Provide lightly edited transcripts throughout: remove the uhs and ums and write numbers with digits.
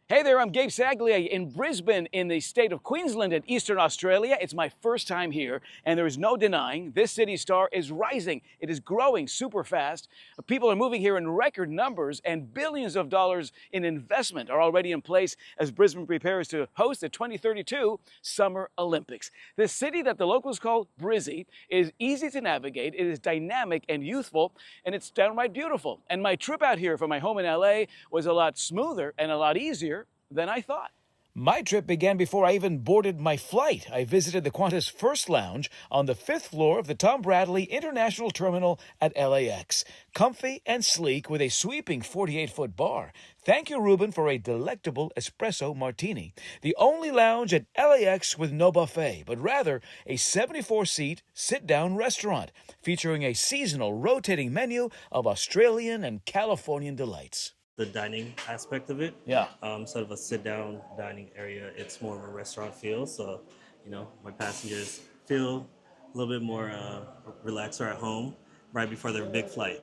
Hey there, I'm Gabe Saglia in Brisbane in the state of Queensland in Eastern Australia. It's my first time here, and there is no denying this city star is rising. It is growing super fast. People are moving here in record numbers, and billions of dollars in investment are already in place as Brisbane prepares to host the 2032 Summer Olympics. This city that the locals call Brizzy is easy to navigate, it is dynamic and youthful, and it's downright beautiful. And my trip out here from my home in LA was a lot smoother and a lot easier than I thought. My trip began before I even boarded my flight. I visited the Qantas First Lounge on the 5th floor of the Tom Bradley International Terminal at LAX. Comfy and sleek with a sweeping 48-foot bar. Thank you, Ruben, for a delectable espresso martini. The only lounge at LAX with no buffet, but rather a 74-seat sit-down restaurant featuring a seasonal rotating menu of Australian and Californian delights. The dining aspect of it. Yeah. Instead of a sit-down dining area, it's more of a restaurant feel. So, my passengers feel a little bit more relaxed or at home right before their big flight.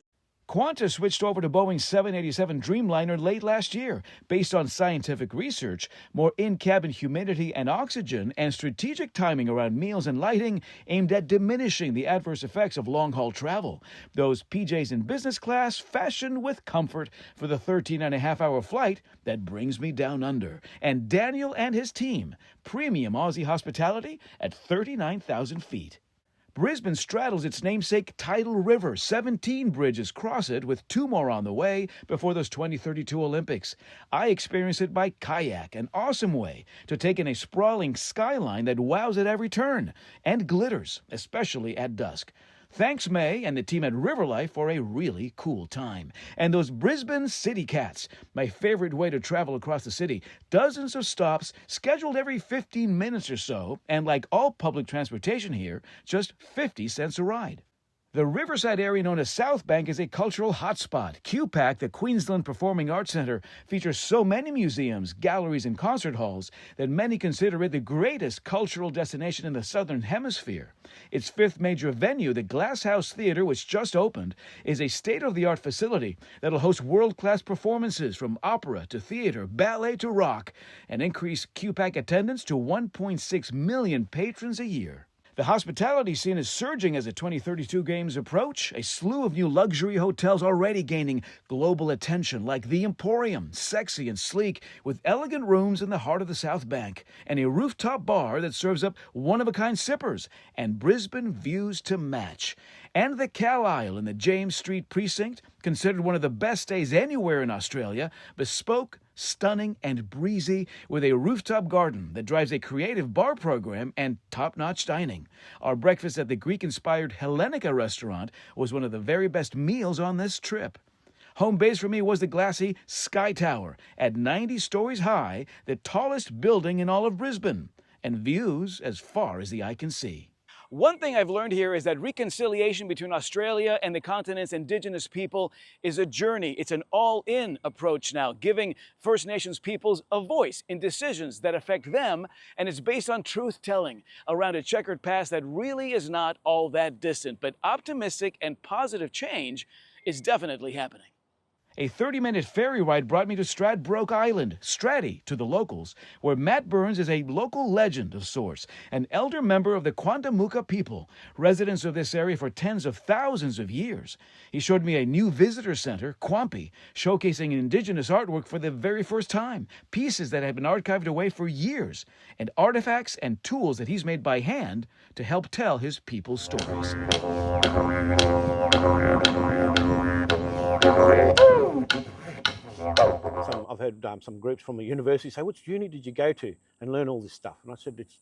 Qantas switched over to Boeing's 787 Dreamliner late last year, based on scientific research, more in-cabin humidity and oxygen, and strategic timing around meals and lighting aimed at diminishing the adverse effects of long-haul travel. Those PJs in business class fashioned with comfort for the 13-and-a-half-hour flight that brings me down under. And Daniel and his team, premium Aussie hospitality at 39,000 feet. Brisbane straddles its namesake tidal river. 17 bridges cross it, with 2 more on the way before those 2032 Olympics. I experienced it by kayak, an awesome way to take in a sprawling skyline that wows at every turn and glitters, especially at dusk. Thanks, May and the team at Riverlife, for a really cool time. And those Brisbane City Cats, my favorite way to travel across the city. Dozens of stops scheduled every 15 minutes or so, and like all public transportation here, just 50 cents a ride. The riverside area known as South Bank is a cultural hotspot. QPAC, the Queensland Performing Arts Centre, features so many museums, galleries, and concert halls that many consider it the greatest cultural destination in the Southern Hemisphere. Its 5th major venue, the Glass House Theatre, which just opened, is a state-of-the-art facility that'll host world-class performances from opera to theater, ballet to rock, and increase QPAC attendance to 1.6 million patrons a year. The hospitality scene is surging as the 2032 Games approach. A slew of new luxury hotels already gaining global attention, like the Emporium, sexy and sleek, with elegant rooms in the heart of the South Bank, and a rooftop bar that serves up one-of-a-kind sippers, and Brisbane views to match. And the Cal Isle in the James Street precinct, considered one of the best stays anywhere in Australia, bespoke, stunning, and breezy, with a rooftop garden that drives a creative bar program and top-notch dining. Our breakfast at the Greek-inspired Hellenica restaurant was one of the very best meals on this trip. Home base for me was the glassy Sky Tower, at 90 stories high, the tallest building in all of Brisbane, and views as far as the eye can see. One thing I've learned here is that reconciliation between Australia and the continent's Indigenous people is a journey. It's an all-in approach now, giving First Nations peoples a voice in decisions that affect them, and it's based on truth-telling around a checkered past that really is not all that distant. But optimistic and positive change is definitely happening. A 30-minute ferry ride brought me to Stradbroke Island, Stratty to the locals, where Matt Burns is a local legend of sorts, an elder member of the Quandamooka people, residents of this area for tens of thousands of years. He showed me a new visitor center, Quampi, showcasing Indigenous artwork for the very first time, pieces that have been archived away for years, and artifacts and tools that he's made by hand to help tell his people's stories. I've heard some groups from a university say, "Which uni did you go to and learn all this stuff?" And I said, "It's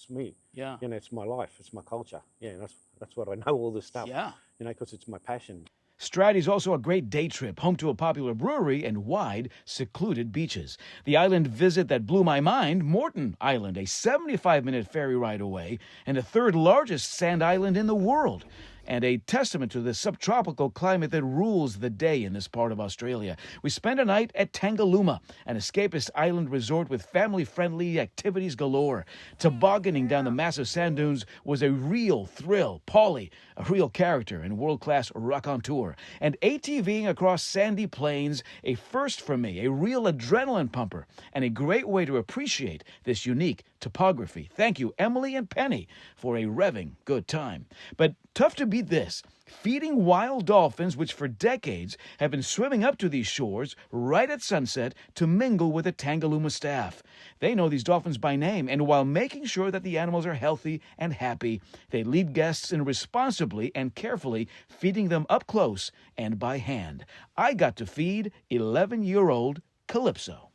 me. Yeah. It's my life. It's my culture. Yeah, that's what I know all this stuff. Yeah. Because it's my passion." Stratty is also a great day trip, home to a popular brewery and wide, secluded beaches. The island visit that blew my mind, Moreton Island, a 75-minute ferry ride away, and the 3rd largest sand island in the world. and a testament to the subtropical climate that rules the day in this part of Australia. We spent a night at Tangalooma, an escapist island resort with family-friendly activities galore. Tobogganing down the massive sand dunes was a real thrill. Polly, a real character and world-class raconteur. And ATVing across sandy plains, a first for me, a real adrenaline pumper, and a great way to appreciate this unique topography. Thank you, Emily and Penny, for a revving good time. But tough to beat this. Feeding wild dolphins, which for decades have been swimming up to these shores right at sunset to mingle with the Tangalooma staff. They know these dolphins by name, and while making sure that the animals are healthy and happy, they lead guests in responsibly and carefully feeding them up close and by hand. I got to feed 11-year-old Calypso.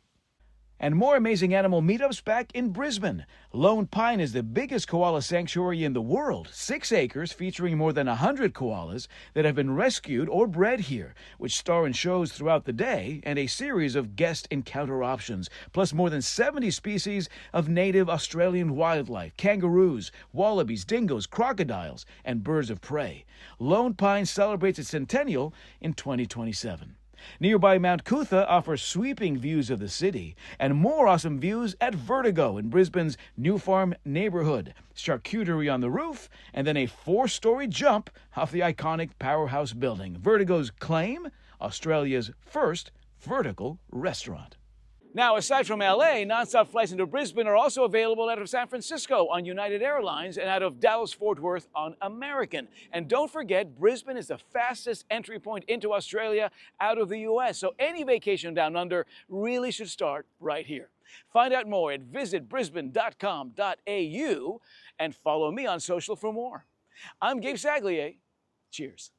And more amazing animal meetups back in Brisbane. Lone Pine is the biggest koala sanctuary in the world, 6 acres featuring more than 100 koalas that have been rescued or bred here, which star in shows throughout the day and a series of guest encounter options, plus more than 70 species of native Australian wildlife, kangaroos, wallabies, dingoes, crocodiles, and birds of prey. Lone Pine celebrates its centennial in 2027. Nearby Mount Cootha offers sweeping views of the city and more awesome views at Vertigo in Brisbane's New Farm neighborhood. Charcuterie on the roof and then a 4-story jump off the iconic powerhouse building. Vertigo's claim, Australia's first vertical restaurant. Now, aside from LA, nonstop flights into Brisbane are also available out of San Francisco on United Airlines and out of Dallas-Fort Worth on American. And don't forget, Brisbane is the fastest entry point into Australia out of the US, so any vacation down under really should start right here. Find out more at visitbrisbane.com.au and follow me on social for more. I'm Gabe Saglier. Cheers.